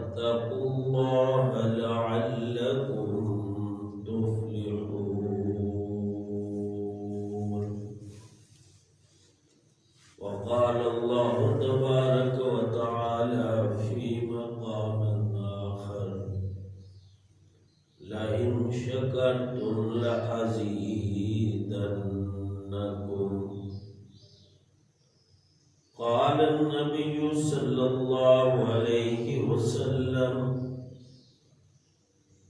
واتقوا الله لعلكم تفلحون. وقال الله تبارك وتعالى في مقام آخر: لئن شكرتم لأزيدنكم. قال النبي صلى الله عليه وسلم: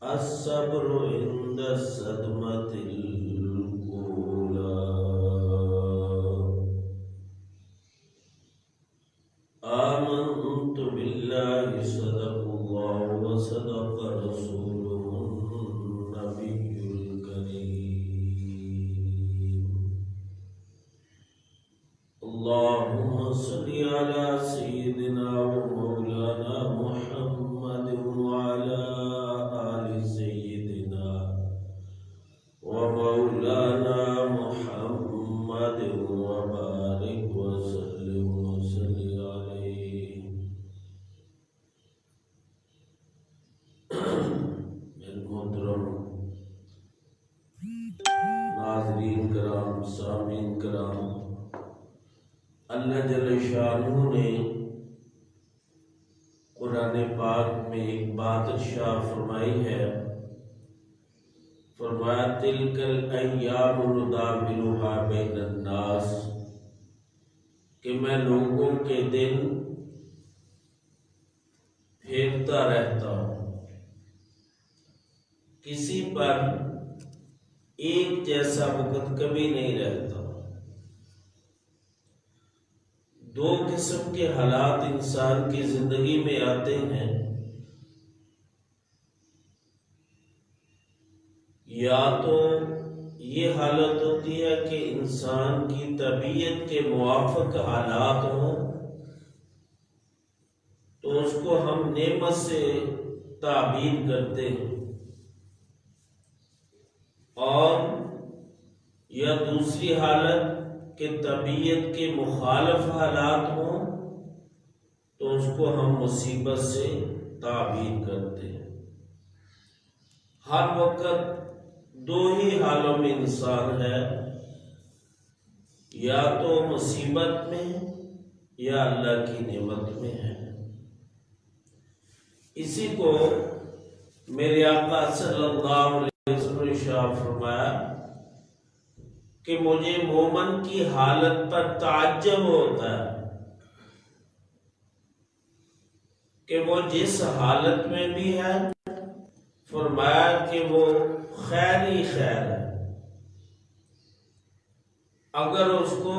الصبر عند الصدمة الأولى. آمنت بالله صدق الله وصدق رسوله النبي الكريم. اللهم صل على سيدنا ومولانا محمد وعلى آل سيدنا ومولانا محمد وبارك وسلم عليه. میرے محترم ناظرین کرام، سامعین کرام، اللہ جل شانہ نے قرآن پاک میں ایک بات ارشاد فرمائی ہے. فرمایا: تلک الایام نداولها بین الناس، کہ میں لوگوں کے دن پھیرتا رہتا ہوں. کسی پر ایک جیسا وقت کبھی نہیں رہتا. دو قسم کے حالات انسان کی زندگی میں آتے ہیں. یا تو یہ حالت ہوتی ہے کہ انسان کی طبیعت کے موافق حالات ہوں تو اس کو ہم نعمت سے تعبیر کرتے ہیں، اور یا دوسری حالت کہ طبیعت کے مخالف حالات ہوں تو اس کو ہم مصیبت سے تعبیر کرتے ہیں. ہر وقت دو ہی حالوں میں انسان ہے، یا تو مصیبت میں یا اللہ کی نعمت میں ہے. اسی کو میرے آقا صلی اللہ علیہ وسلم نے ارشاد فرمایا کہ مجھے مومن کی حالت پر تعجب ہوتا ہے کہ وہ جس حالت میں بھی ہے، فرمایا کہ وہ خیر ہی خیر ہے. اگر اس کو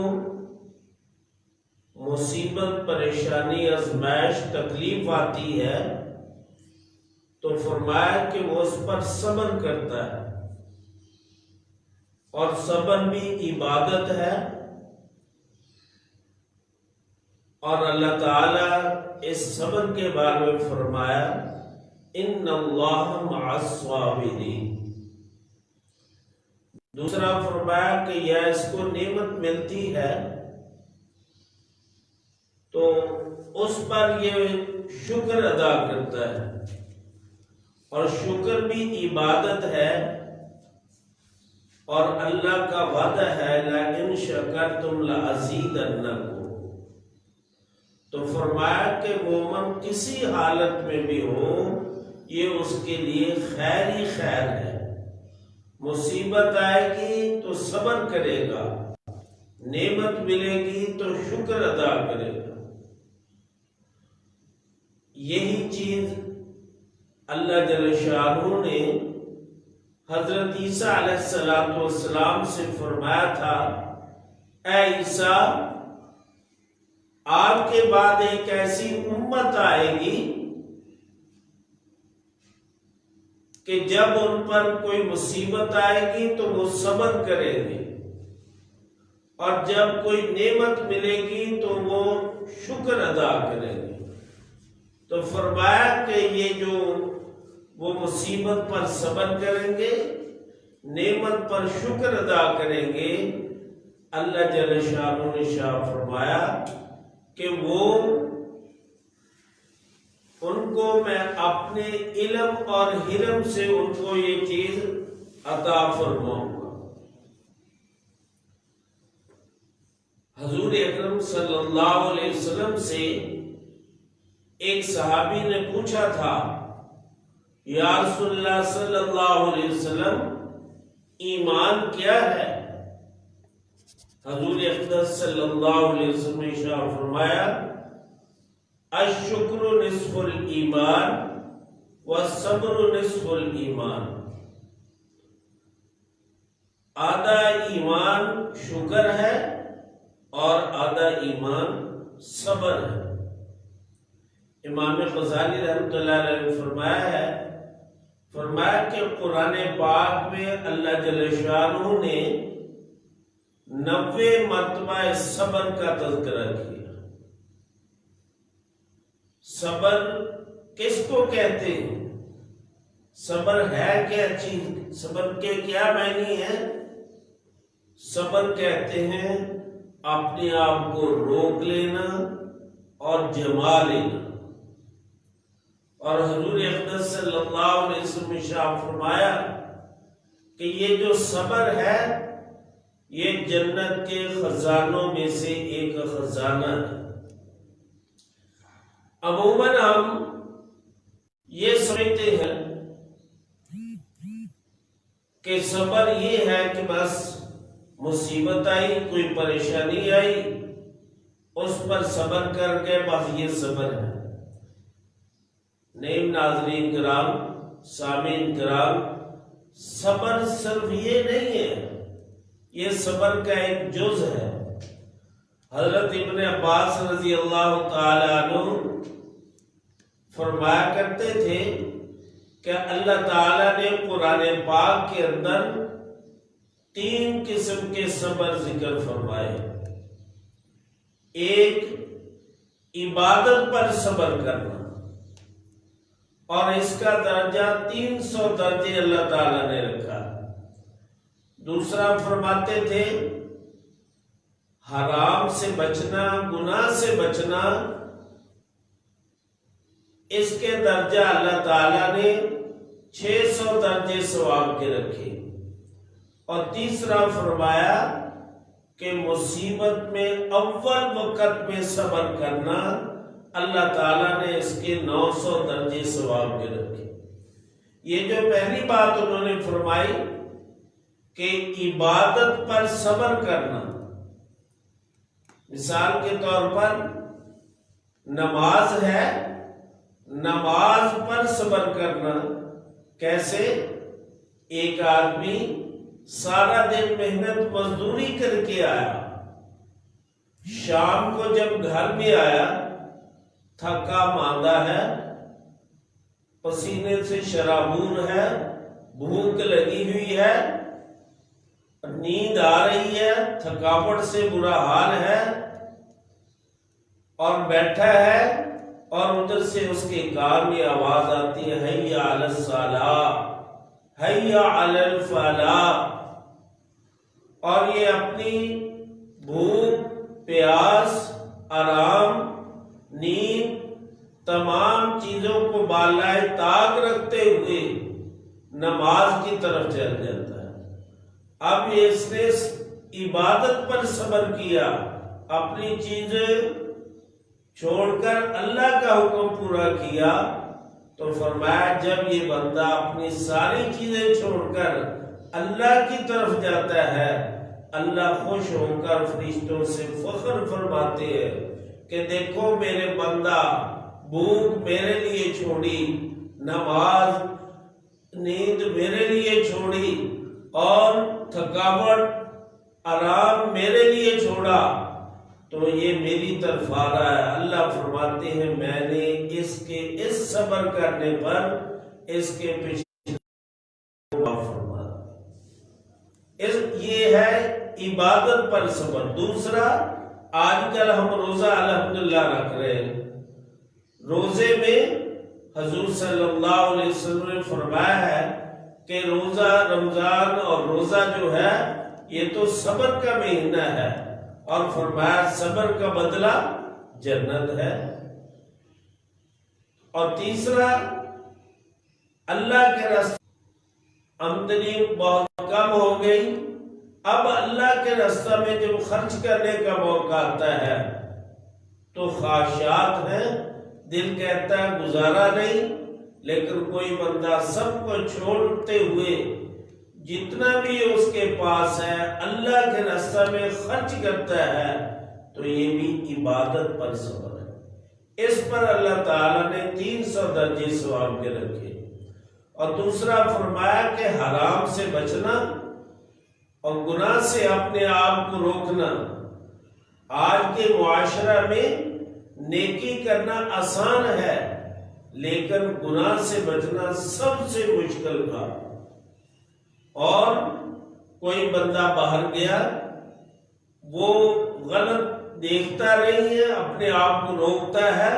مصیبت، پریشانی، آزمائش، تکلیف آتی ہے تو فرمایا کہ وہ اس پر صبر کرتا ہے، اور صبر بھی عبادت ہے. اور اللہ تعالیٰ اس صبر کے بارے میں فرمایا: ان اللہ مع الصابرین. دوسرا فرمایا کہ یا اس کو نعمت ملتی ہے تو اس پر یہ شکر ادا کرتا ہے، اور شکر بھی عبادت ہے. اور اللہ کا وعدہ ہے لَئِن شَكَرْتُمْ لَأَزِيدَنَّكُمْ. تو فرمایا کہ مومن کسی حالت میں بھی ہو یہ اس کے لیے خیر ہی خیر ہے. مصیبت آئے گی تو صبر کرے گا، نعمت ملے گی تو شکر ادا کرے گا. یہی چیز اللہ جل شانہ نے حضرت عیسیٰ علیہ السلام سے فرمایا تھا: اے عیسیٰ، آپ کے بعد ایک ایسی امت آئے گی کہ جب ان پر کوئی مصیبت آئے گی تو وہ صبر کریں گے، اور جب کوئی نعمت ملے گی تو وہ شکر ادا کریں گے. تو فرمایا کہ یہ جو وہ مصیبت پر صبر کریں گے، نعمت پر شکر ادا کریں گے، اللہ جل شانہ نے فرمایا کہ وہ ان کو میں اپنے علم اور حلم سے ان کو یہ چیز عطا فرماؤں گا۔ حضور اکرم صلی اللہ علیہ وسلم سے ایک صحابی نے پوچھا تھا، یا رسول اللہ صلی اللہ علیہ وسلم ایمان کیا ہے؟ حضور اقدس صلی اللہ علیہ وسلم نے ارشاد فرمایا، الشکر نصف الایمان والصبر نصف الایمان۔ آدھا ایمان شکر ہے اور آدھا ایمان صبر ہے۔ امام غزالی رحمۃ اللہ علیہ نے فرمایا کہ قرآن پاک میں اللہ جل شانہ نے 90 مرتبہ صبر کا تذکرہ کیا۔ صبر کس کو کہتے ہیں؟ صبر ہے کیا چیز؟ صبر کے کیا معنی ہے؟ صبر کہتے ہیں اپنے آپ کو روک لینا اور جما لینا۔ اور حضور اقدس صلی اللہ علیہ وسلم نے ارشاد فرمایا کہ یہ جو صبر ہے یہ جنت کے خزانوں میں سے ایک خزانہ ہے۔ عموماً ہم یہ سمجھتے ہیں کہ صبر یہ ہے کہ بس مصیبت آئی، کوئی پریشانی آئی، اس پر صبر کر کے بس یہ صبر ہے۔ نہیں ناظرین کرام، سامعین کرام، صبر صرف یہ نہیں ہے، یہ صبر کا ایک جز ہے۔ حضرت ابن عباس رضی اللہ تعالی عنہ فرمایا کرتے تھے کہ اللہ تعالیٰ نے قرآن پاک کے اندر 3 قسم کے صبر ذکر فرمائے۔ ایک عبادت پر صبر کرنا، اور اس کا درجہ 300 درجے اللہ تعالیٰ نے رکھا۔ دوسرا فرماتے تھے حرام سے بچنا، گناہ سے بچنا، اس کے درجہ اللہ تعالیٰ نے 600 درجے ثواب کے رکھے۔ اور تیسرا فرمایا کہ مصیبت میں اول وقت میں صبر کرنا، اللہ تعالیٰ نے اس کے 900 درجے ثواب کے رکھے۔ یہ جو پہلی بات انہوں نے فرمائی کہ عبادت پر صبر کرنا، مثال کے طور پر نماز ہے، نماز پر صبر کرنا کیسے؟ ایک آدمی سارا دن محنت مزدوری کر کے آیا، شام کو جب گھر میں آیا تھکا ماندہ ہے، پسینے سے شرابور ہے، بھوک لگی ہوئی ہے، نیند آ رہی ہے، تھکاوٹ سے برا حال ہے، اور بیٹھا ہے، اور ادھر سے اس کے کان میں آواز آتی ہے، حی علی الصلاۃ، حی علی الفلاح، اور یہ اپنی بھوک، پیاس، آرام، نیند، تمام چیزوں کو بالائے طاق رکھتے ہوئے نماز کی طرف چل جاتا ہے۔ اب اس نے عبادت پر صبر کیا، اپنی چیزیں چھوڑ کر اللہ کا حکم پورا کیا، تو فرمایا جب یہ بندہ اپنی ساری چیزیں چھوڑ کر اللہ کی طرف جاتا ہے، اللہ خوش ہو کر فرشتوں سے فخر فرماتے ہیں کہ دیکھو میرے بندہ بھوک میرے لیے چھوڑی، نماز نیند میرے لیے چھوڑی، اور تھکاوٹ آرام میرے لیے چھوڑا، تو یہ میری طرف آ رہا ہے۔ اللہ فرماتے ہیں میں نے اس صبر کرنے پر اس کے پیچھے فرما، یہ ہے عبادت پر صبر۔ دوسرا، آج کل ہم روزہ الحمدللہ رکھ رہے ہیں، روزے میں حضور صلی اللہ علیہ وسلم نے فرمایا ہے کہ روزہ رمضان اور روزہ جو ہے یہ تو صبر کا مہینہ ہے، اور فرمایا صبر کا بدلہ جنت ہے۔ اور تیسرا اللہ کے راستے آمدنی بہت کم ہو گئی، اب اللہ کے راستے میں جب خرچ کرنے کا موقع آتا ہے تو خواہشات ہیں، دل کہتا ہے گزارا نہیں، لیکن کوئی بندہ سب کو چھوڑتے ہوئے جتنا بھی اس کے پاس ہے اللہ کے راستے میں خرچ کرتا ہے تو یہ بھی عبادت پر صبر ہے۔ اس پر اللہ تعالیٰ نے 300 درجے ثواب کے رکھے۔ اور دوسرا فرمایا کہ حرام سے بچنا اور گناہ سے اپنے آپ کو روکنا۔ آج کے معاشرہ میں نیکی کرنا آسان ہے، لیکن گناہ سے بچنا سب سے مشکل کام۔ اور کوئی بندہ باہر گیا، وہ غلط دیکھتا نہیں ہے، اپنے آپ کو روکتا ہے،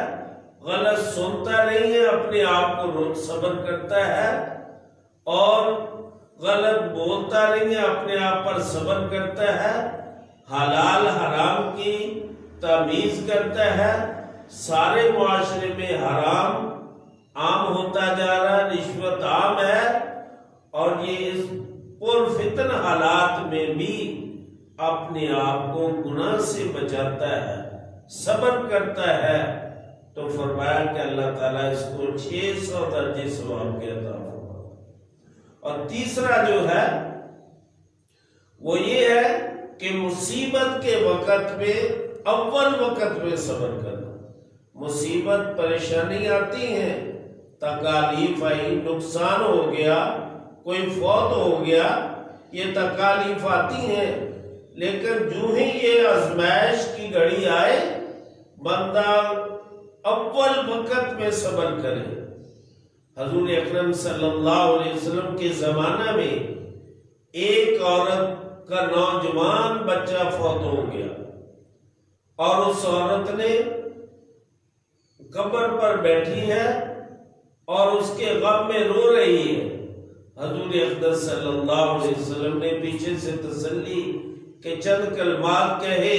غلط سنتا نہیں ہے، اپنے آپ کو صبر کرتا ہے، اور غلط بولتا نہیں ہے، اپنے آپ پر صبر کرتا ہے، حلال حرام کی تمیز کرتا ہے۔ سارے معاشرے میں حرام عام ہوتا جا رہا ہے، رشوت عام ہے، اور یہ اس پرفتن حالات میں بھی اپنے آپ کو گناہ سے بچاتا ہے، صبر کرتا ہے، تو فرمایا کہ اللہ تعالیٰ اس کو 600 درجے ثواب کے عطا فرمائے۔ اور تیسرا جو ہے وہ یہ ہے کہ مصیبت کے وقت میں اول وقت میں صبر کرنا۔ مصیبت پریشانی آتی ہیں، تکالیف آئی، نقصان ہو گیا، کوئی فوت ہو گیا، یہ تکالیف آتی ہیں، لیکن جو ہی یہ آزمائش کی گھڑی آئے بندہ اول وقت میں صبر کرے۔ حضور اکرم صلی اللہ علیہ وسلم کے زمانہ میں ایک عورت کا نوجوان بچہ فوت ہو گیا، اور اس عورت نے قبر پر بیٹھی ہے اور اس کے غم میں رو رہی ہے۔ حضور اقدس صلی اللہ علیہ وسلم نے پیچھے سے تسلی کہ چند کلمات کہے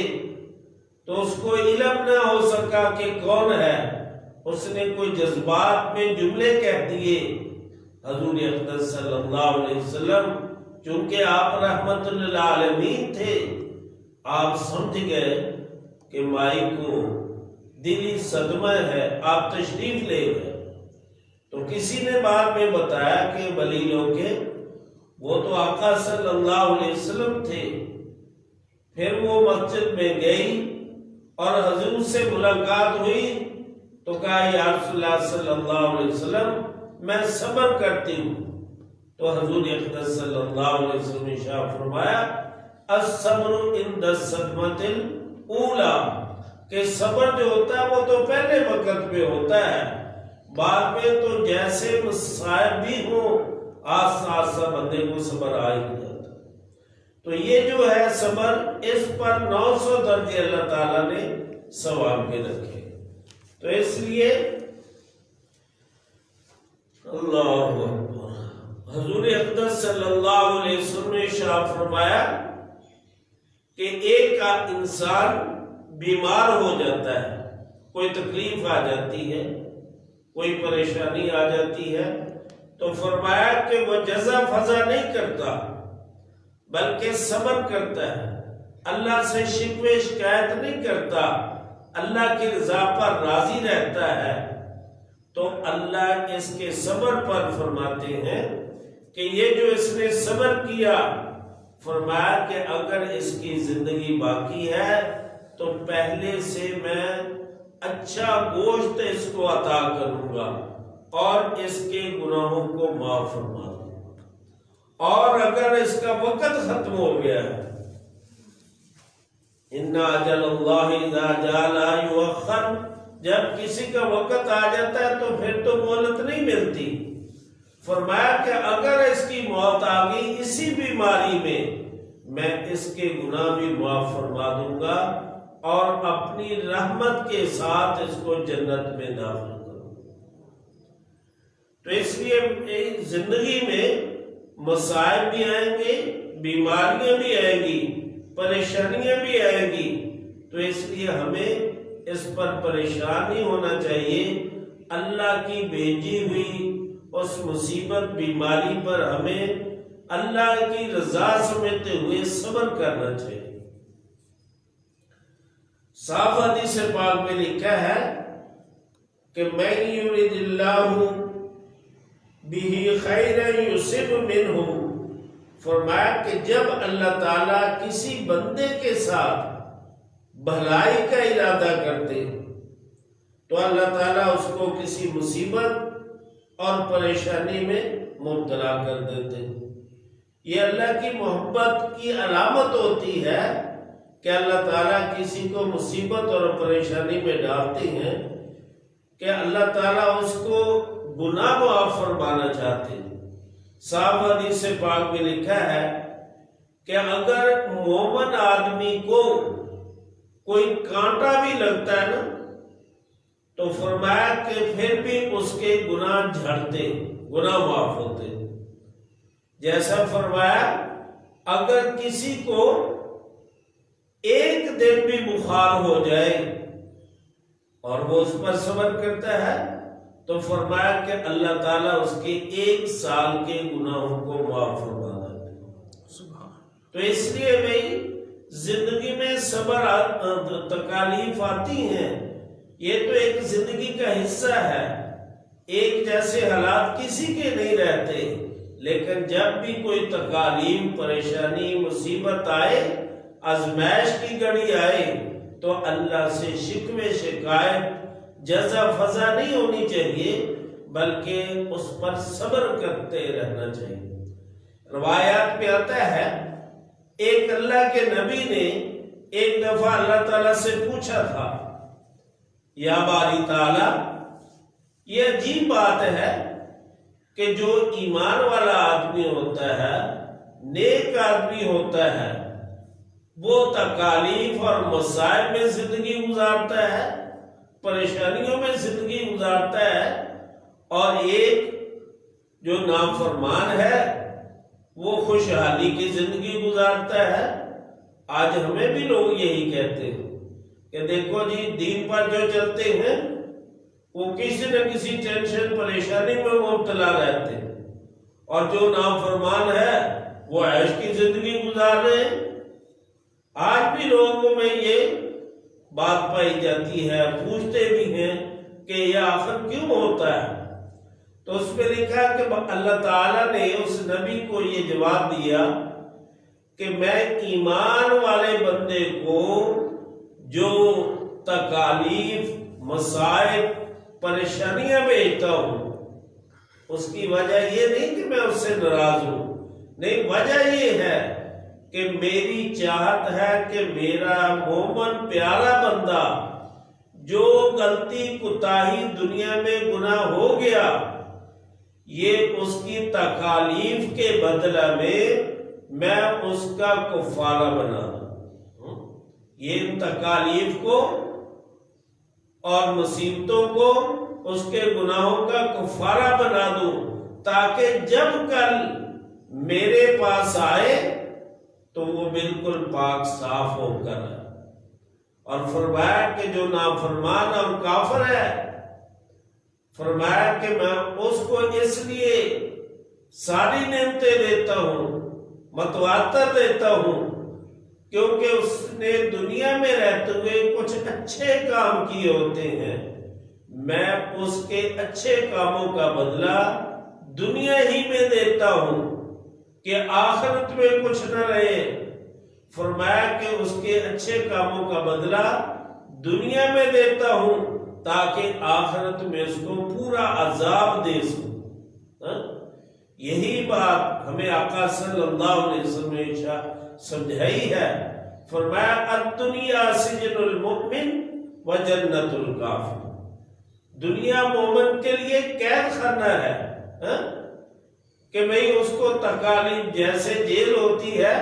تو اس کو علم نہ ہو سکا کہ کون ہے، اس نے کوئی جذبات میں جملے کہہ دیے۔ حضور اقدس صلی اللہ علیہ وسلم چونکہ آپ رحمت للعالمین تھے، آپ سمجھ گئے کہ مائی کو دلی صدمہ ہے، آپ تشریف لے گئے۔ تو کسی نے بعد میں بتایا کہ ولی لوگ کے وہ تو آقا صلی اللہ علیہ وسلم تھے۔ پھر وہ مسجد میں گئی اور حضور سے ملاقات ہوئی تو کہا یا رسول اللہ صلی اللہ علیہ وسلم میں صبر کرتی ہوں۔ تو حضور اقدس صلی اللہ علیہ وسلم نے ارشاد فرمایا الصبر عند الصدمۃ الاولی، کہ صبر جو ہوتا ہے وہ تو پہلے وقت میں ہوتا ہے، بعد میں تو جیسے مصائب بھی ہوں آہستہ آہستہ بندے کو صبر آ ہی جاتا۔ تو یہ جو ہے صبر، اس پر 900 درجے اللہ تعالیٰ نے ثواب کے رکھے۔ تو اس لیے اللہ اکبر، حضور اقدس صلی اللہ علیہ وسلم نے ارشاد فرمایا کہ ایک انسان بیمار ہو جاتا ہے، کوئی تکلیف آ جاتی ہے، کوئی پریشانی آ جاتی ہے، تو فرمایا کہ وہ جزا فضا نہیں کرتا بلکہ صبر کرتا ہے، اللہ سے شکوے شکایت نہیں کرتا، اللہ کی رضا پر راضی رہتا ہے، تو اللہ اس کے صبر پر فرماتے ہیں کہ یہ جو اس نے صبر کیا، فرمایا کہ اگر اس کی زندگی باقی ہے تو پہلے سے میں اچھا گوشت اس کو عطا کروں گا اور اس کے گناہوں کو معاف فرما دوں گا۔ اور اگر اس کا وقت ختم ہو گیا ہے، ان اجل اللہ اذا جاء لا یؤخر، جب کسی کا وقت آ جاتا ہے تو پھر تو مہلت نہیں ملتی۔ فرمایا کہ اگر اس کی موت آ گئی اسی بیماری میں اس کے گناہ بھی معاف فرما دوں گا اور اپنی رحمت کے ساتھ اس کو جنت میں داخل کروں گا۔ تو اس لیے زندگی میں مسائل بھی آئیں گے، بیماریاں بھی آئیں گی، پریشانیاں بھی آئیں گی، تو اس لیے ہمیں اس پر پریشان نہیں ہونا چاہیے، اللہ کی بھیجی ہوئی اس مصیبت بیماری پر ہمیں اللہ کی رضا سمجھتے ہوئے صبر کرنا چاہیے۔ صاف حدیث پاک میں لکھا ہے کہ من یرید اللہ بہ خیرا یصب منہ، فرمایا کہ جب اللہ تعالیٰ کسی بندے کے ساتھ بھلائی کا ارادہ کرتے تو اللہ تعالیٰ اس کو کسی مصیبت اور پریشانی میں مبتلا کر دیتے۔ یہ اللہ کی محبت کی علامت ہوتی ہے کہ اللہ تعالیٰ کسی کو مصیبت اور پریشانی میں ڈالتے ہیں کہ اللہ تعالیٰ اس کو گناہ معاف فرمانا چاہتے ہیں۔ صاحب حدیث پاک میں لکھا ہے کہ اگر مومن آدمی کو کوئی کانٹا بھی لگتا ہے نا تو فرمایا کہ پھر بھی اس کے گناہ جھڑتے، گناہ معاف ہوتے۔ جیسا فرمایا اگر کسی کو ایک دن بھی بخار ہو جائے اور وہ اس پر صبر کرتا ہے تو فرمایا کہ اللہ تعالیٰ اس کے 1 سال کے گناہوں کو معاف فرما دیتے ہیں۔ تو اس لیے بھائی زندگی میں صبر تکالیف آتی ہیں، یہ تو ایک زندگی کا حصہ ہے، ایک جیسے حالات کسی کے نہیں رہتے، لیکن جب بھی کوئی تکالیف، پریشانی، مصیبت آئے، آزمائش کی گھڑی آئے تو اللہ سے شکوے شکایت جزا فضا نہیں ہونی چاہیے، بلکہ اس پر صبر کرتے رہنا چاہیے۔ روایات میں آتا ہے ایک اللہ کے نبی نے ایک دفعہ اللہ تعالیٰ سے پوچھا تھا، یا باری تعالیٰ، یہ عجیب بات ہے کہ جو ایمان والا آدمی ہوتا ہے، نیک آدمی ہوتا ہے، وہ تکالیف اور مصائب میں زندگی گزارتا ہے، پریشانیوں میں زندگی گزارتا ہے، اور ایک جو نافرمان ہے وہ خوشحالی کی زندگی گزارتا ہے۔ آج ہمیں بھی لوگ یہی کہتے ہیں کہ دیکھو جی دین پر جو چلتے ہیں وہ کسی نہ کسی ٹینشن پریشانی میں مبتلا رہتے ہیں، اور جو نافرمان ہے وہ عیش کی زندگی گزار رہے ہیں۔ آج بھی لوگوں میں یہ بات پائی جاتی ہے، پوچھتے بھی ہیں کہ یہ آخر کیوں ہوتا ہے؟ تو اس میں لکھا کہ اللہ تعالیٰ نے اس نبی کو یہ جواب دیا کہ میں ایمان والے بندے کو جو تکالیف، مصائب، پریشانیاں بھیجتا ہوں، اس کی وجہ یہ نہیں کہ میں اس سے ناراض ہوں، نہیں، وجہ یہ ہے کہ میری چاہت ہے کہ میرا مومن پیارا بندہ جو غلطی کوتاہی دنیا میں گناہ ہو گیا، یہ اس کی تکالیف کے بدلہ میں اس کا کفارہ بنا دوں، یہ تکالیف کو اور مصیبتوں کو اس کے گناہوں کا کفارہ بنا دوں، تاکہ جب کل میرے پاس آئے تو وہ بالکل پاک صاف ہو کر ہے۔ اور فرمایا کہ جو نافرمان اور کافر ہے، فرمایا کہ میں اس کو اس لیے ساری نعمتیں دیتا ہوں، متواتر دیتا ہوں، کیونکہ اس نے دنیا میں رہتے ہوئے کچھ اچھے کام کیے ہوتے ہیں، میں اس کے اچھے کاموں کا بدلہ دنیا ہی میں دیتا ہوں کہ آخرت میں کچھ نہ رہے۔ فرمایا کہ اس کے اچھے کاموں کا بدلہ دنیا میں دیتا ہوں تاکہ آخرت میں اس کو پورا عذاب دے سکوں۔ یہی بات ہمیں آقا صلی اللہ علیہ وسلم نے سمجھائی ہے۔ فرمایا الدنیا سجن المؤمن و جنت الکافر، دنیا مومن کے لیے قید خانہ ہے، کہ بھئی اس کو تکالیف، جیسے جیل ہوتی ہے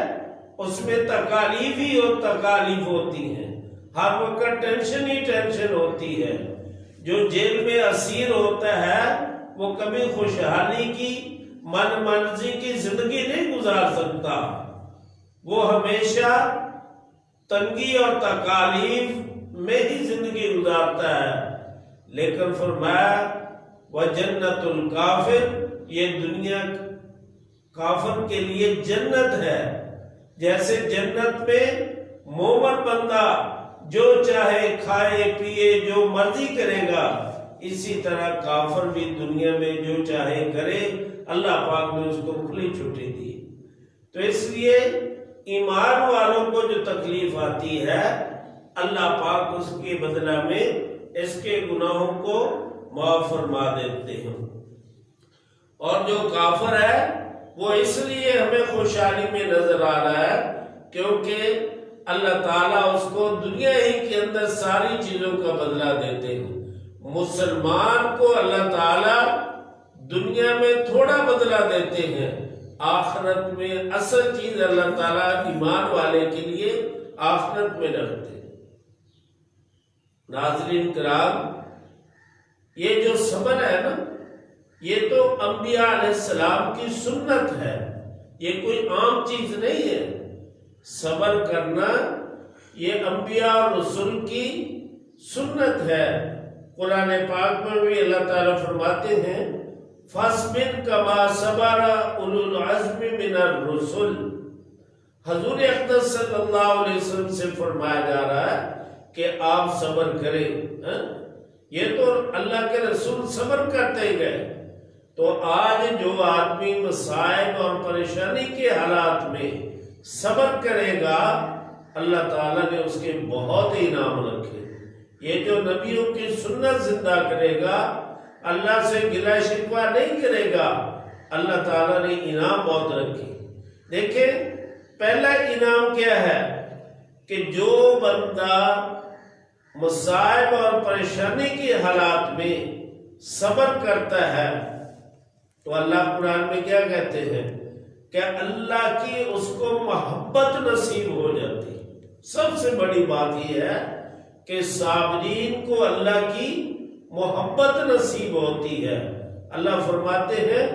اس میں تکالیف ہی اور تکالیف ہوتی ہیں، ہر وقت ٹینشن ہی ٹینشن ہوتی ہے۔ جو جیل میں اسیر ہوتا ہے وہ کبھی خوشحالی کی، من مرضی کی زندگی نہیں گزار سکتا، وہ ہمیشہ تنگی اور تکالیف میں ہی زندگی گزارتا ہے۔ لیکن فرمایا وجنت الکافر، یہ دنیا کافر کے لیے جنت ہے۔ جیسے جنت میں مومن بندہ جو چاہے کھائے پیے جو مرضی کرے گا، اسی طرح کافر بھی دنیا میں جو چاہے کرے، اللہ پاک نے اس کو کھلی چھٹی دی۔ تو اس لیے ایمان والوں کو جو تکلیف آتی ہے، اللہ پاک اس کے بدلہ میں اس کے گناہوں کو معاف فرما دیتے ہیں۔ اور جو کافر ہے وہ اس لیے ہمیں خوشحالی میں نظر آ رہا ہے کیونکہ اللہ تعالیٰ اس کو دنیا ہی کے اندر ساری چیزوں کا بدلہ دیتے ہیں۔ مسلمان کو اللہ تعالیٰ دنیا میں تھوڑا بدلہ دیتے ہیں، آخرت میں اصل چیز اللہ تعالیٰ ایمان والے کے لیے آخرت میں رکھتے ہیں۔ ناظرین کرام، یہ جو صبر ہے نا، یہ تو انبیاء علیہ السلام کی سنت ہے، یہ کوئی عام چیز نہیں ہے۔ صبر کرنا یہ انبیاء اور رسول کی سنت ہے۔ قرآن پاک میں بھی اللہ تعالیٰ فرماتے ہیں فَاصْبِرْ كَمَا صَبَرَ أُولُو الْعَزْمِ مِنَ الرُّسُلِ۔ حضور اقدس صلی اللہ علیہ وسلم سے فرمایا جا رہا ہے کہ آپ صبر کریں۔ یہ تو اللہ کے رسول صبر کرتے گئے۔ تو آج جو آدمی مصائب اور پریشانی کے حالات میں صبر کرے گا، اللہ تعالیٰ نے اس کے بہت انعام رکھے۔ یہ جو نبیوں کی سنت زندہ کرے گا، اللہ سے گلہ شکوہ نہیں کرے گا، اللہ تعالیٰ نے انعام بہت رکھے۔ دیکھیں پہلا انعام کیا ہے کہ جو بندہ مصائب اور پریشانی کے حالات میں صبر کرتا ہے تو اللہ قرآن میں کیا کہتے ہیں کہ اللہ کی اس کو محبت نصیب ہو جاتی۔ سب سے بڑی بات یہ ہے کہ صابرین کو اللہ کی محبت نصیب ہوتی ہے۔ اللہ فرماتے ہیں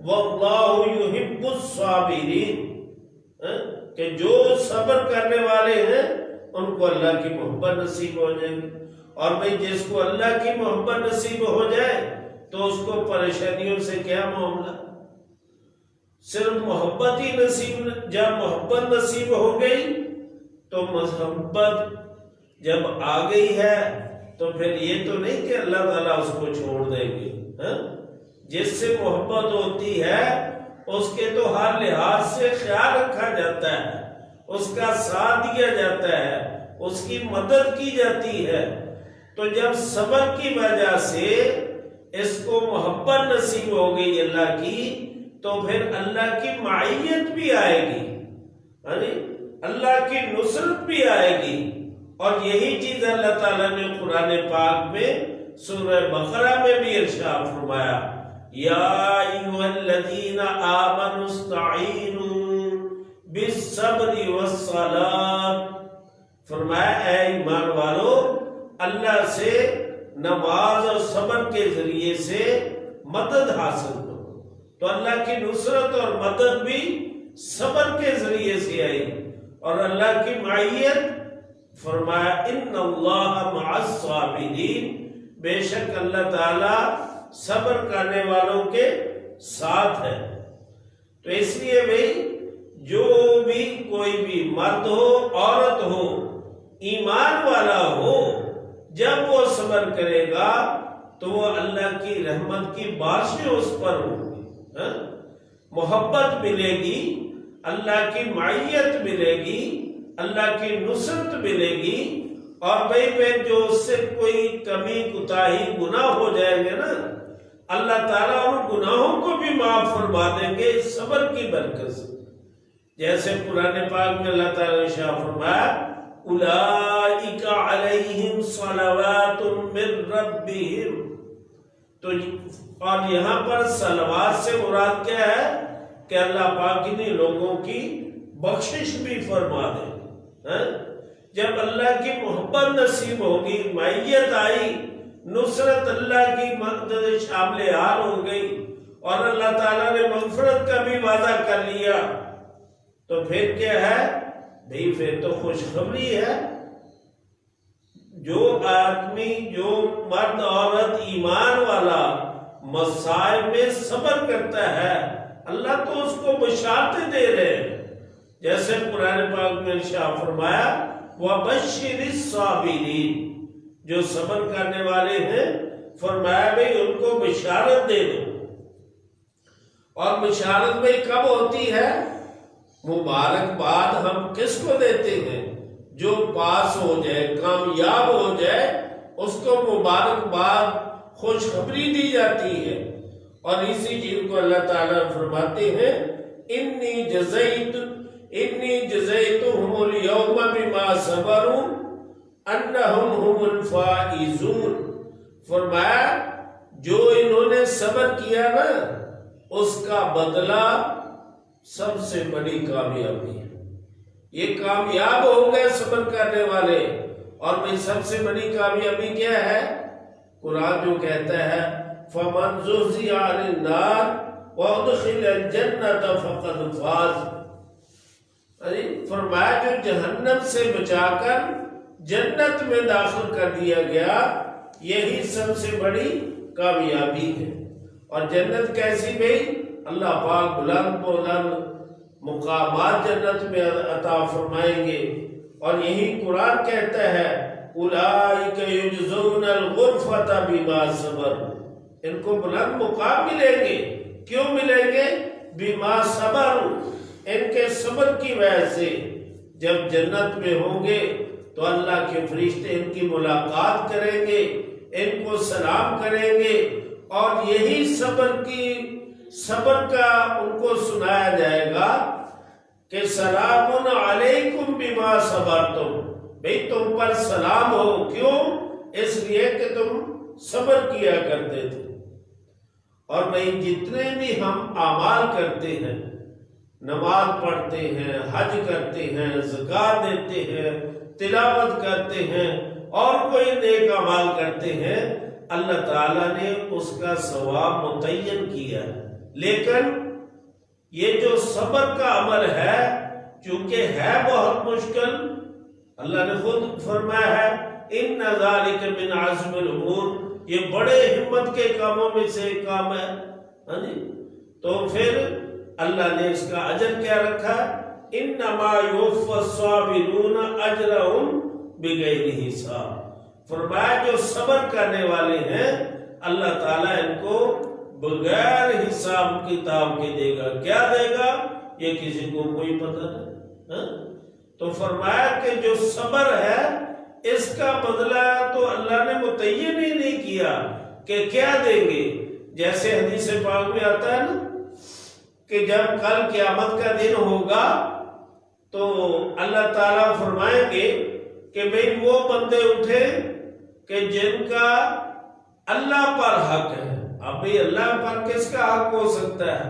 وَاللَّهُ يُحِبُّ الصَّابِرِينَ، کہ جو صبر کرنے والے ہیں ان کو اللہ کی محبت نصیب ہو جائے گی۔ اور بھئی جس کو اللہ کی محبت نصیب ہو جائے تو اس کو پریشانیوں سے کیا معاملہ، صرف محبت ہی نصیب۔ جب محبت نصیب ہو گئی تو محبت جب آ گئی ہے تو پھر یہ تو نہیں کہ اللہ تعالیٰ اس کو چھوڑ دیں گے۔ جس سے محبت ہوتی ہے اس کے تو ہر لحاظ سے خیال رکھا جاتا ہے، اس کا ساتھ دیا جاتا ہے، اس کی مدد کی جاتی ہے۔ تو جب صبر کی وجہ سے اس کو محبت نصیب ہو گئی اللہ کی، تو پھر اللہ کی معیت بھی آئے گی، اللہ کی نصرت بھی آئے گی۔ اور یہی چیز اللہ تعالیٰ نے قرآن پاک میں سورہ بقرہ میں بھی ارشاد فرمایا یا ایھا الذین آمنوا استعینوا بالصبر والصلاۃ۔ فرمایا اے ایمان والو، اللہ سے نماز اور صبر کے ذریعے سے مدد حاصل کرو۔ تو اللہ کی نصرت اور مدد بھی صبر کے ذریعے سے آئی۔ اور اللہ کی معیت فرمایا ان اللہ مع الصابرین، بے شک اللہ تعالیٰ صبر کرنے والوں کے ساتھ ہے۔ تو اس لیے بھئی جو بھی کوئی بھی مرد ہو عورت ہو ایمان والا ہو، جب وہ صبر کرے گا تو وہ اللہ کی رحمت کی بارشیں اس پر ہوں گی، محبت ملے گی، اللہ کی معیت ملے گی، اللہ کی نصرت ملے گی۔ اور بھئی پھر جو اس سے کوئی کمی کوتاہی گناہ ہو جائیں گے نا، اللہ تعالیٰ ان گناہوں کو بھی معاف فرما دیں گے صبر کی برکت سے۔ جیسے قرآن پاک میں اللہ تعالیٰ نے ارشاد فرمایا اولئک علیہم صلوات من ربہم۔ تو اور یہاں پر صلوات سے مراد کیا ہے کہ اللہ پاک انہیں لوگوں کی بخشش بھی فرما دے۔ جب اللہ کی محبت نصیب ہوگی، معیت آئی، نصرت اللہ کی مدد شامل حال ہو گئی اور اللہ تعالیٰ نے مغفرت کا بھی وعدہ کر لیا، تو پھر کیا ہے بھئی، پھر تو خوشخبری ہے۔ جو آدمی، جو مرد عورت ایمان والا مصائب میں صبر کرتا ہے، اللہ تو اس کو بشارتیں دے رہے ہیں، جیسے قرآن پاک میں ارشاد فرمایا وَبَشِّرِ الصَّابِرِينَ، جو صبر کرنے والے ہیں فرمایا بھئی ان کو بشارت دے دو۔ اور بشارت بھئی کب ہوتی ہے؟ مبارکباد ہم کس کو دیتے ہیں؟ جو پاس ہو جائے، کامیاب ہو جائے، اس کو مبارکباد، خوشخبری دی جاتی ہے۔ اور اسی چیز کو اللہ تعالیٰ فرماتے ہیں انی جزیتہم اليوم بما صبروا انہم هم الفائزون، فرمایا جو انہوں نے صبر کیا نا اس کا بدلہ سب سے بڑی کامیابی ہے، یہ کامیاب ہو گئے صبر کرنے والے۔ اور میں سب سے بڑی کامیابی کیا ہے؟ قرآن جو کہتا ہے فَمَنْ زُحْزِحَ عَنِ النَّارِ وَأُدْخِلَ الْجَنَّةَ فَقَدْ فَازَ، فرمایا جو جہنم سے بچا کر جنت میں داخل کر دیا گیا، یہی سب سے بڑی کامیابی ہے۔ اور جنت کیسی بھئی؟ اللہ پاک بلند بلند مقامات جنت میں عطا فرمائیں گے۔ اور یہی قرآن کہتا ہے اولئک یجزون الغرفۃ بما صبروا، ان کو بلند مقام ملیں گے، کیوں ملیں گے؟ بما صبروا، ان کے صبر کی وجہ سے۔ جب جنت میں ہوں گے تو اللہ کے فرشتے ان کی ملاقات کریں گے، ان کو سلام کریں گے، اور یہی صبر کا ان کو سنایا جائے گا کہ سلام علیکم بما صبرتم، بھئی تم پر سلام ہو، کیوں؟ اس لیے کہ تم صبر کیا کرتے تھے۔ اور بھئی جتنے بھی ہم اعمال کرتے ہیں، نماز پڑھتے ہیں، حج کرتے ہیں، زکوٰۃ دیتے ہیں، تلاوت کرتے ہیں، اور کوئی نیک اعمال کرتے ہیں، اللہ تعالیٰ نے اس کا ثواب متعین کیا ہے۔ لیکن یہ جو صبر کا عمل ہے چونکہ ہے بہت مشکل، اللہ نے خود فرمایا ہے ان ذالک من عزم الامور، یہ بڑے ہمت کے کاموں میں سے ایک کام ہے۔ ہاں جی، تو پھر اللہ نے اس کا اجر کیا رکھا؟ انما یوفی الصابرون اجرهم بغیر حساب، فرمایا جو صبر کرنے والے ہیں اللہ تعالیٰ ان کو بغیر حساب کتاب کے دے گا۔ کیا دے گا یہ کسی کو کوئی پتہ نہیں۔ تو فرمایا کہ جو صبر ہے اس کا بدلہ تو اللہ نے متعین ہی نہیں کیا کہ کیا دیں گے۔ جیسے حدیث پاک میں آتا ہے نا کہ جب کل قیامت کا دن ہوگا تو اللہ تعالیٰ فرمائیں گے کہ بھئی وہ بندے اٹھے کہ جن کا اللہ پر حق ہے۔ اب بھئی اللہ پر کس کا حق ہو سکتا ہے؟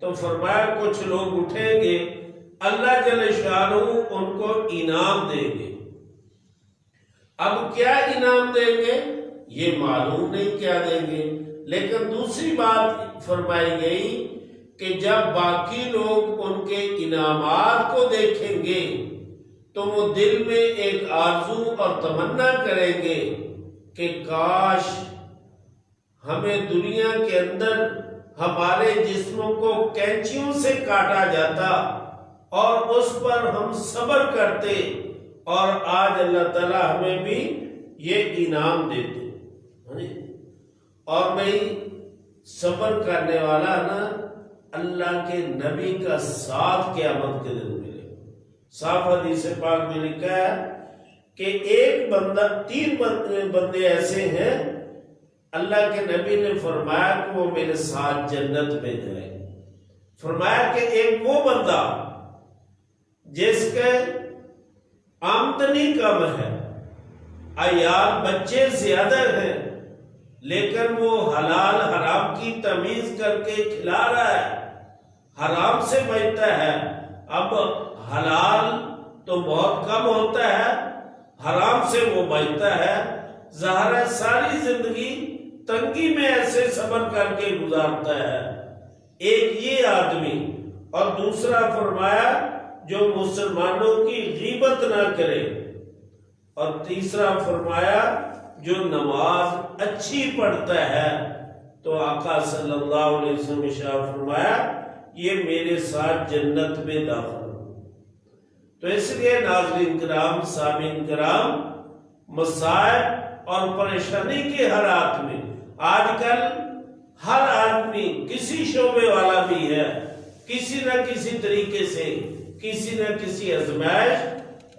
تو فرمایا کچھ لوگ اٹھیں گے، اللہ جل شانہ ان کو انعام دیں گے۔ اب کیا انعام دیں گے یہ معلوم نہیں کیا دیں گے، لیکن دوسری بات فرمائی گئی کہ جب باقی لوگ ان کے انعامات کو دیکھیں گے تو وہ دل میں ایک آرزو اور تمنا کریں گے کہ کاش ہمیں دنیا کے اندر ہمارے جسموں کو کینچیوں سے کاٹا جاتا اور اس پر ہم صبر کرتے، اور آج اللہ تعالیٰ ہمیں بھی یہ انعام دیتے۔ اور بھئی صبر کرنے والا نا اللہ کے نبی کا ساتھ قیامت کے دن ملے۔ صاف حدیث پاک میں لکھا ہے کہ ایک بندہ، تین بندے ایسے ہیں اللہ کے نبی نے فرمایا کہ وہ میرے ساتھ جنت میں جائے۔ فرمایا کہ ایک وہ بندہ جس کے آمدنی کم ہے، عیال بچے زیادہ ہیں، لیکن وہ حلال حرام کی تمیز کر کے کھلا رہا ہے، حرام سے بچتا ہے۔ اب حلال تو بہت کم ہوتا ہے، حرام سے وہ بچتا ہے، ظاہر ہے ساری زندگی تنگی میں ایسے صبر کر کے گزارتا ہے۔ ایک یہ آدمی، اور دوسرا فرمایا جو مسلمانوں کی غیبت نہ کرے، اور تیسرا فرمایا جو نماز اچھی پڑھتا ہے تو آقا صلی اللہ علیہ وسلم ارشاد فرمایا یہ میرے ساتھ جنت میں داخل ہو۔ تو اس لیے ناظرین کرام، سامعین کرام، مصائب اور پریشانی کے حالات میں آج کل ہر آدمی کسی شعبے والا بھی ہے، کسی نہ کسی طریقے سے کسی نہ کسی آزمائش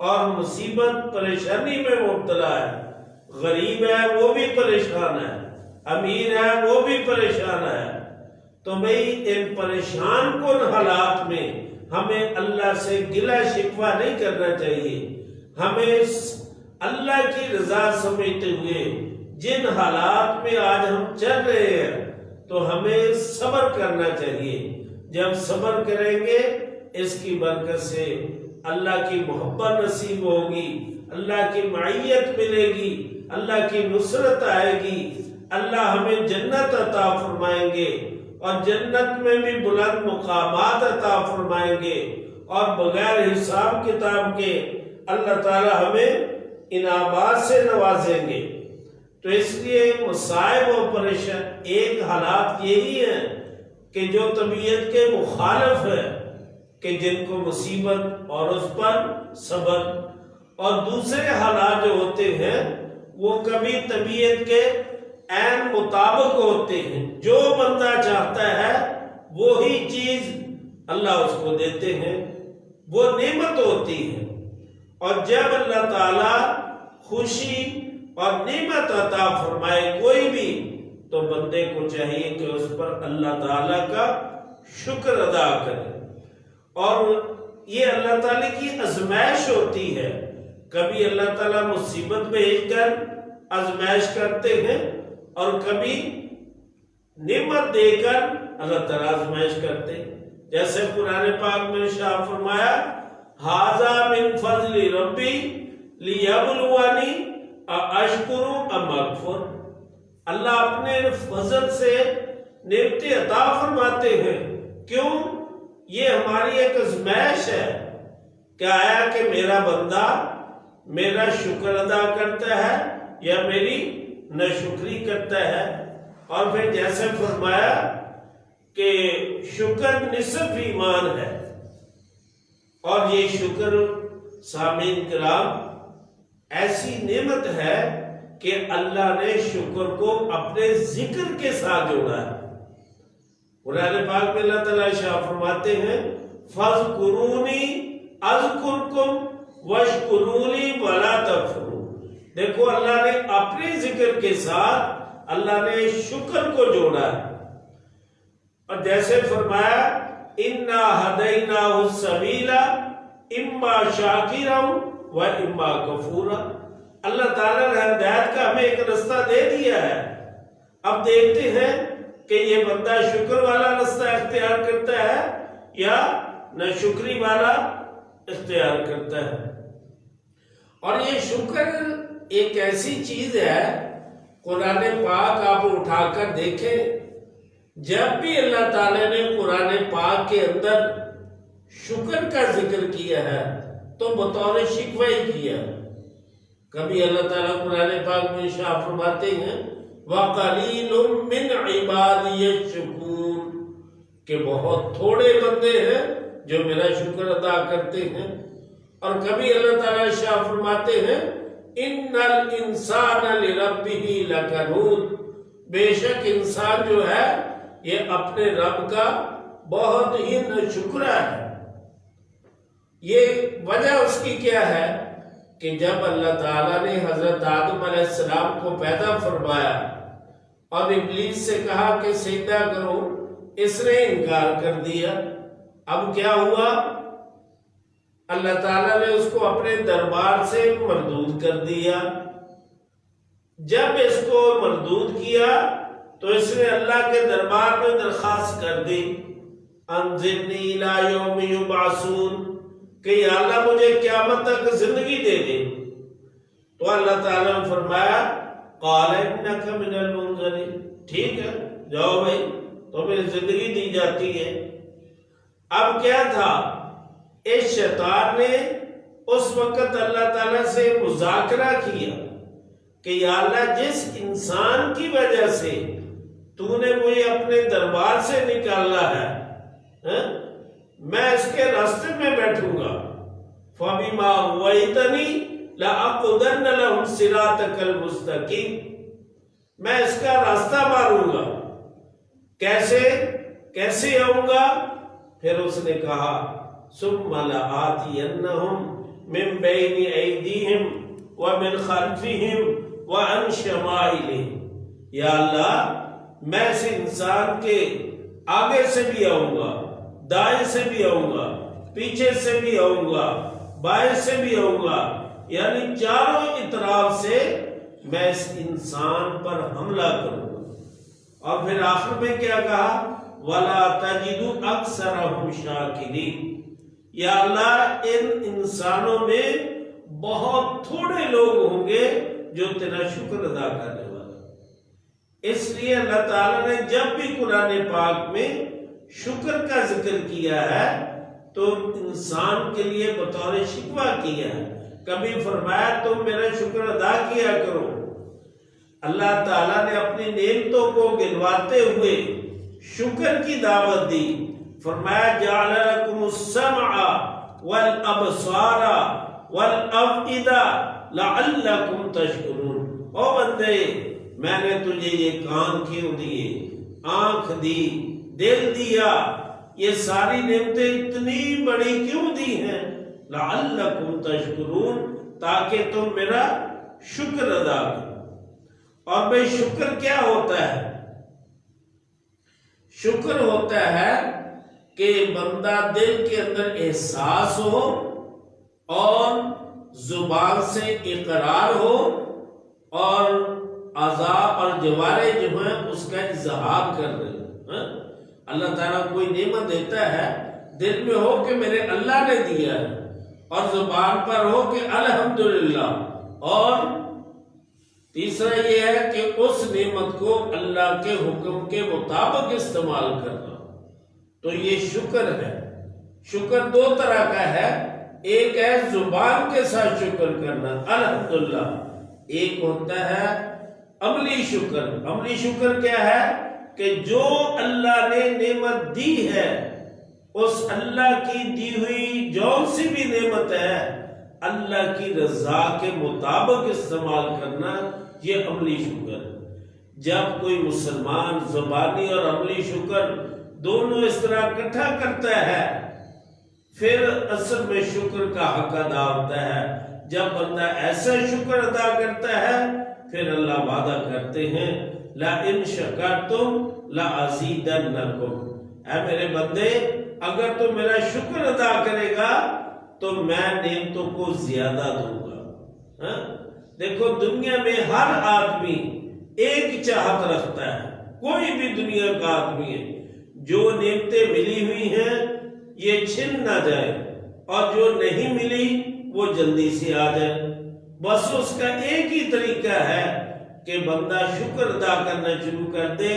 اور مصیبت پریشانی میں مبتلا ہے۔ غریب ہے وہ بھی پریشان ہے، امیر ہے وہ بھی پریشان ہے۔ تو بھئی ان پریشان کن حالات میں ہمیں اللہ سے گلہ شکوہ نہیں کرنا چاہیے، ہمیں اللہ کی رضا سمجھتے ہوئے جن حالات میں آج ہم چل رہے ہیں تو ہمیں صبر کرنا چاہیے۔ جب صبر کریں گے اس کی برکت سے اللہ کی محبت نصیب ہوگی، اللہ کی معیت ملے گی، اللہ کی نصرت آئے گی، اللہ ہمیں جنت عطا فرمائیں گے اور جنت میں بھی بلند مقامات عطا فرمائیں گے، اور بغیر حساب کتاب کے اللہ تعالی ہمیں انعامات سے نوازیں گے۔ تو اس لیے مصائب و پریشان ایک حالات یہی ہیں کہ جو طبیعت کے مخالف ہے کہ جن کو مصیبت اور اس پر صبر، اور دوسرے حالات جو ہوتے ہیں وہ کبھی طبیعت کے عین مطابق ہوتے ہیں، جو بندہ چاہتا ہے وہی چیز اللہ اس کو دیتے ہیں، وہ نعمت ہوتی ہے۔ اور جب اللہ تعالیٰ خوشی اور نعمت عطا فرمائے کوئی بھی تو بندے کو چاہیے کہ اس پر اللہ تعالیٰ کا شکر ادا کرے۔ اور یہ اللہ تعالیٰ کی آزمائش ہوتی ہے، کبھی اللہ تعالیٰ مصیبت بھیج کر آزمائش کرتے ہیں اور کبھی نعمت دے کر اللہ تعالیٰ آزمائش کرتے ہیں۔ جیسے قرآن پاک میں ارشاد فرمایا ھذا من فضل ربی لیبلونی اشکر ام اکفر، اللہ اپنے فضل سے نعمتیں عطا فرماتے ہیں۔ کیوں؟ یہ ہماری ایک آزمائش ہے کہ آیا کہ میرا بندہ میرا شکر ادا کرتا ہے یا میری ناشکری کرتا ہے۔ اور پھر جیسے فرمایا کہ شکر نصف ایمان ہے، اور یہ شکر سامعین کرام ایسی نعمت ہے کہ اللہ نے شکر کو اپنے ذکر کے ساتھ جوڑا ہے۔ قرآن پاک میں اللہ تعالیٰ ارشاد فرماتے ہیں فَاذْكُرُونِي أَذْكُرْكُمْ وَاشْكُرُوا لِي وَلَا تَكْفُرُونِ۔ دیکھو اللہ نے اپنے ذکر کے ساتھ اللہ نے شکر کو جوڑا ہے، اور جیسے فرمایا إِنَّا هَدَيْنَاهُ السَّبِيلَ إِمَّا شَاكِرًا وَإِمَّا كَفُورًا۔ اللہ تعالیٰ نے ہدایت کا ہمیں ایک رستہ دے دیا ہے، اب دیکھتے ہیں کہ یہ بندہ شکر والا رستہ اختیار کرتا ہے یا ناشکری والا اختیار کرتا ہے۔ اور یہ شکر ایک ایسی چیز ہے، قرآن پاک آپ اٹھا کر دیکھیں، جب بھی اللہ تعالیٰ نے قرآن پاک کے اندر شکر کا ذکر کیا ہے تو بطور شکوہ ہی کیا۔ کبھی اللہ تعالیٰ قرآن پاک میں ارشاد فرماتے ہیں وَقَلِيلٌ مِّنْ عِبَادِيَ الشَّكُورُ، کہ بہت تھوڑے بندے ہیں جو میرا شکر ادا کرتے ہیں۔ اور کبھی اللہ تعالیٰ ارشاد فرماتے ہیں إِنَّ الْإِنسَانَ لِرَبِّهِ لَكَنُودٌ، بے شک انسان جو ہے یہ اپنے رب کا بہت ہی ناشکرا ہے۔ یہ وجہ اس کی کیا ہے کہ جب اللہ تعالیٰ نے حضرت آدم علیہ السلام کو پیدا فرمایا اور ابلیس سے کہا کہ سجدہ کرو، اس نے انکار کر دیا۔ اب کیا ہوا؟ اللہ تعالیٰ نے اس کو اپنے دربار سے مردود کر دیا۔ جب اس کو مردود کیا تو اس نے اللہ کے دربار میں درخواست کر دی انظرنی الی یوم یبعثون، کہ یا اللہ مجھے قیامت تک زندگی دے دے۔ تو اللہ تعالیٰ نے فرمایا قال انک من المنظرین، ٹھیک ہے جاؤ بھائی، تمہیں زندگی دی جاتی ہے۔ اب کیا تھا، اس شیطان نے اس وقت اللہ تعالیٰ سے مذاکرہ کیا کہ یا اللہ جس انسان کی وجہ سے تو نے مجھے اپنے دربار سے نکالا ہے، میں اس کے راستے میں بیٹھوں گا۔ فَبِمَا أَغْوَيْتَنِي لَأَقْعُدَنَّ لَهُمْ صِرَاطَكَ الْمُسْتَقِيمَ، میں اس کا راستہ ماروں گا۔ کیسے آؤں گا؟ پھر اس نے کہا ثُمَّ لَآتِيَنَّهُمْ مِنْ بَيْنِ أَيْدِيهِمْ وَمِنْ خَلْفِهِمْ وَعَنْ شَمَائِلِهِمْ، یا اللہ میں اس انسان کے آگے سے بھی آؤں گا، دائیں سے بھی آؤں گا، پیچھے سے بھی آؤں گا، بائیں سے بھی آؤں گا، یعنی چاروں اطراف سے میں اس انسان پر حملہ کروں گا۔ اور پھر آخر میں کیا کہا؟ وَلَا تَجِدُ أَكْثَرَهُمْ شَاكِرِينَ، یا اللہ ان انسانوں میں بہت تھوڑے لوگ ہوں گے جو تیرا شکر ادا کرنے والا۔ اس لیے اللہ تعالیٰ نے جب بھی قرآن پاک میں شکر کا ذکر کیا ہے تو انسان کے لیے بطور شکوہ کیا ہے۔ کبھی فرمایا تم میرا شکر ادا کیا کرو۔ اللہ تعالیٰ نے اپنی نعمتوں کو گنواتے ہوئے شکر کی دعوت دی۔ فرمایا جعل لکم السمع والابصار والافئدہ لعلکم تشکرون، او بندے میں نے تجھے یہ کان کیوں دیے، آنکھ دی، دل دیا، یہ ساری نعمتیں اتنی بڑی کیوں دی ہیں؟ لعلکم تشکرون، تاکہ تم میرا شکر ادا کرو۔ اور بھئی شکر کیا ہوتا ہے؟ شکر ہوتا ہے کہ بندہ دل کے اندر احساس ہو اور زبان سے اقرار ہو اور اعضاء اور جوارے جو ہیں اس کا اظہار کر رہے ہیں۔ اللہ تعالیٰ کوئی نعمت دیتا ہے، دل میں ہو کہ میرے اللہ نے دیا ہے، اور زبان پر ہو کہ الحمدللہ، اور تیسرا یہ ہے کہ اس نعمت کو اللہ کے حکم کے مطابق استعمال کرنا، تو یہ شکر ہے۔ شکر دو طرح کا ہے، ایک ہے زبان کے ساتھ شکر کرنا الحمدللہ، ایک ہوتا ہے عملی شکر۔ عملی شکر کیا ہے؟ کہ جو اللہ نے نعمت دی ہے اس اللہ کی دی ہوئی جون سی بھی نعمت ہے اللہ کی رضا کے مطابق استعمال کرنا، یہ عملی شکر ہے۔ جب کوئی مسلمان زبانی اور عملی شکر دونوں اس طرح اکٹھا کرتا ہے پھر اصل میں شکر کا حق ادا ہوتا ہے۔ جب بندہ ایسا شکر ادا کرتا ہے پھر اللہ وعدہ کرتے ہیں لَإِن شَكَرْتُمْ لَأَزِيدَنَّكُمْ، اے میرے بندے اگر تو میرا شکر ادا کرے گا تو میں نعمتوں کو زیادہ دوں گا۔ دیکھو دنیا میں ہر آدمی ایک چاہت رکھتا ہے، کوئی بھی دنیا کا آدمی ہے، جو نعمتیں ملی ہوئی ہیں یہ چھن نہ جائے اور جو نہیں ملی وہ جلدی سے آ جائے۔ بس اس کا ایک ہی طریقہ ہے کہ بندہ شکر ادا کرنا شروع کر دے۔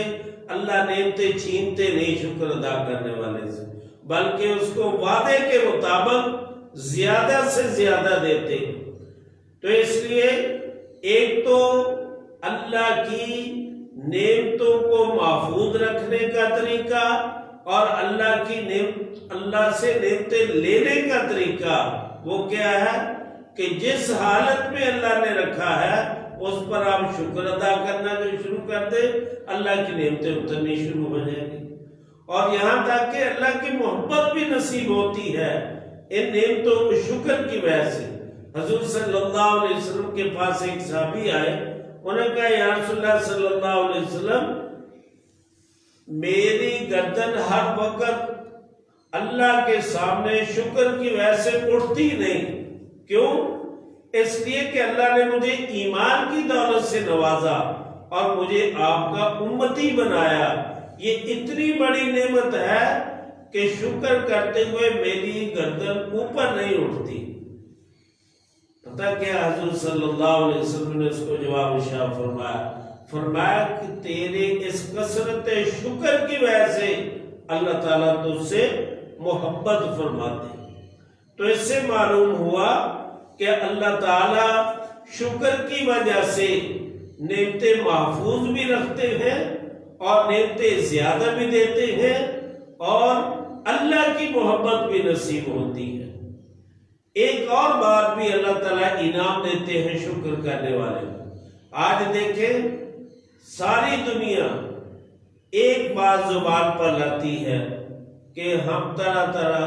اللہ نعمتیں چھینتے نہیں شکر ادا کرنے والے سے، بلکہ اس کو وعدے کے مطابق زیادہ سے زیادہ دیتے۔ تو اس لیے ایک تو اللہ کی نعمتوں کو محفوظ رکھنے کا طریقہ اور اللہ سے نعمتیں لینے کا طریقہ وہ کیا ہے کہ جس حالت میں اللہ نے رکھا ہے اس پر آپ شکر ادا کرنا جو شروع کر دے اللہ کی نعمتیں اترنی شروع ہو جائیں گی، اور یہاں تک کہ اللہ کی محبت بھی نصیب ہوتی ہے ان نعمتوں کو شکر کی وجہ سے۔ حضور صلی اللہ علیہ وسلم کے پاس ایک صحابی آئے، انہوں نے کہا یا رسول اللہ صلی اللہ علیہ وسلم میری گردن ہر وقت اللہ کے سامنے شکر کی وجہ سے اٹھتی نہیں، کیوں؟ اس لیے کہ اللہ نے مجھے ایمان کی دولت سے نوازا اور مجھے آپ کا امتی بنایا، یہ اتنی بڑی نعمت ہے کہ شکر کرتے ہوئے میری گردن اوپر نہیں اٹھتی۔ پتہ کیا حضور صلی اللہ علیہ وسلم نے اس کو جواب ارشاد فرمایا کہ تیرے اس کثرت شکر کی وجہ سے اللہ تعالیٰ تجھ سے محبت فرماتے۔ تو اس سے معلوم ہوا کہ اللہ تعالیٰ شکر کی وجہ سے نعمتیں محفوظ بھی رکھتے ہیں اور نعمتیں زیادہ بھی دیتے ہیں اور اللہ کی محبت بھی نصیب ہوتی ہے۔ ایک اور بات بھی اللہ تعالیٰ انعام دیتے ہیں شکر کرنے والے کو۔ آج دیکھیں ساری دنیا ایک بات زبان پر لاتی ہے کہ ہم طرح طرح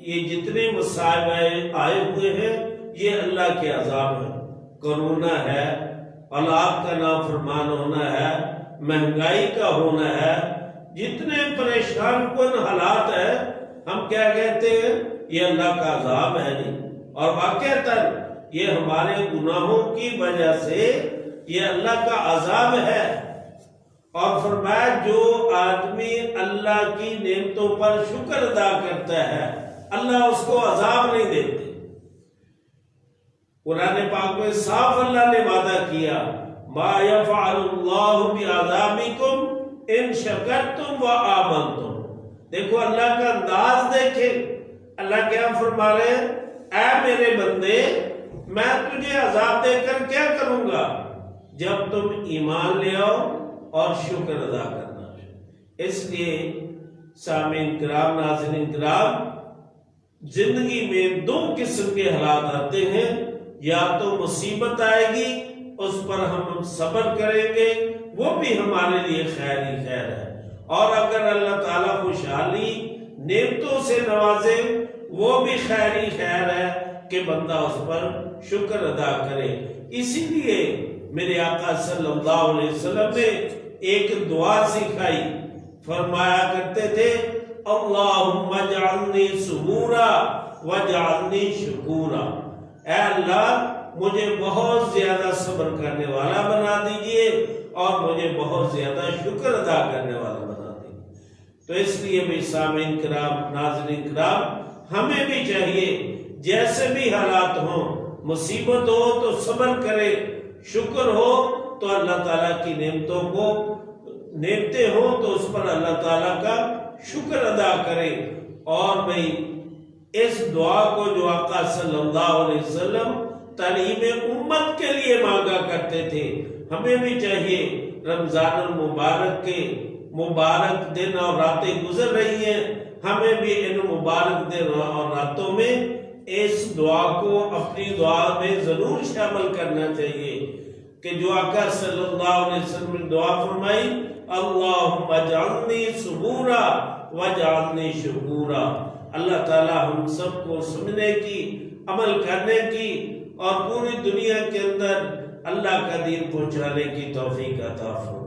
یہ جتنے مصائب آئے ہوئے ہیں یہ اللہ کے عذاب ہے، کرونا ہے، اولاد کا نافرمان ہونا ہے، مہنگائی کا ہونا ہے، جتنے پریشان کن حالات ہیں ہم کیا کہتے ہیں یہ اللہ کا عذاب ہے جی، اور واقعتاً یہ ہمارے گناہوں کی وجہ سے یہ اللہ کا عذاب ہے۔ اور فرمایا جو آدمی اللہ کی نعمتوں پر شکر ادا کرتا ہے اللہ اس کو عذاب نہیں دیتے۔ قرآن پاک میں صاف اللہ نے وعدہ کیا ما یفعل اللہ بعذابکم ان شکرتم و آمنتم۔ دیکھو اللہ کا انداز دیکھیں، اللہ کیا فرما رہے ہیں، اے میرے بندے میں تجھے عذاب دے کر کیا کروں گا جب تم ایمان لے آؤ اور شکر ادا کرنا۔ اس لیے سامعین کرام، ناظرین کرام، زندگی میں دو قسم کے حالات آتے ہیں، یا تو مصیبت آئے گی اس پر ہم صبر کریں گے وہ بھی ہمارے لیے خیر ہی خیر ہے، اور اگر اللہ تعالیٰ خوشحالی نعمتوں سے نوازے وہ بھی خیر ہی خیر ہے کہ بندہ اس پر شکر ادا کرے۔ اسی لیے میرے آقا صلی اللہ علیہ وسلم نے ایک دعا سکھائی، فرمایا کرتے تھے اللہم اجعلنی صبورا واجعلنی شکورا، اے اللہ مجھے بہت زیادہ صبر کرنے والا بنا دیجئے اور مجھے بہت زیادہ شکر ادا کرنے والا بنا دیجئے۔ تو اس لیے بھی سامعین کرام، ناظرین کرام، ہمیں بھی چاہیے جیسے بھی حالات ہوں، مصیبت ہو تو صبر کرے، شکر ہو تو اللہ تعالیٰ کی نعمتیں ہوں تو اس پر اللہ تعالیٰ کا شکر ادا کرے۔ اور بھئی اس دعا کو جو آقا صلی اللہ علیہ وسلم تعلیم امت کے لیے مانگا کرتے تھے، ہمیں بھی چاہیے رمضان المبارک کے مبارک دن اور راتیں گزر رہی ہیں، ہمیں بھی ان مبارک دن اور راتوں میں اس دعا کو اپنی دعا میں ضرور شامل کرنا چاہیے کہ جو آقا صلی اللہ علیہ وسلم نے دعا فرمائی اللہم اجعلنی صبورا واجعلنی شکورا۔ اللہ تعالی ہم سب کو سمجھنے کی، عمل کرنے کی اور پوری دنیا کے اندر اللہ کا دین پہنچانے کی توفیق عطا فرمائے۔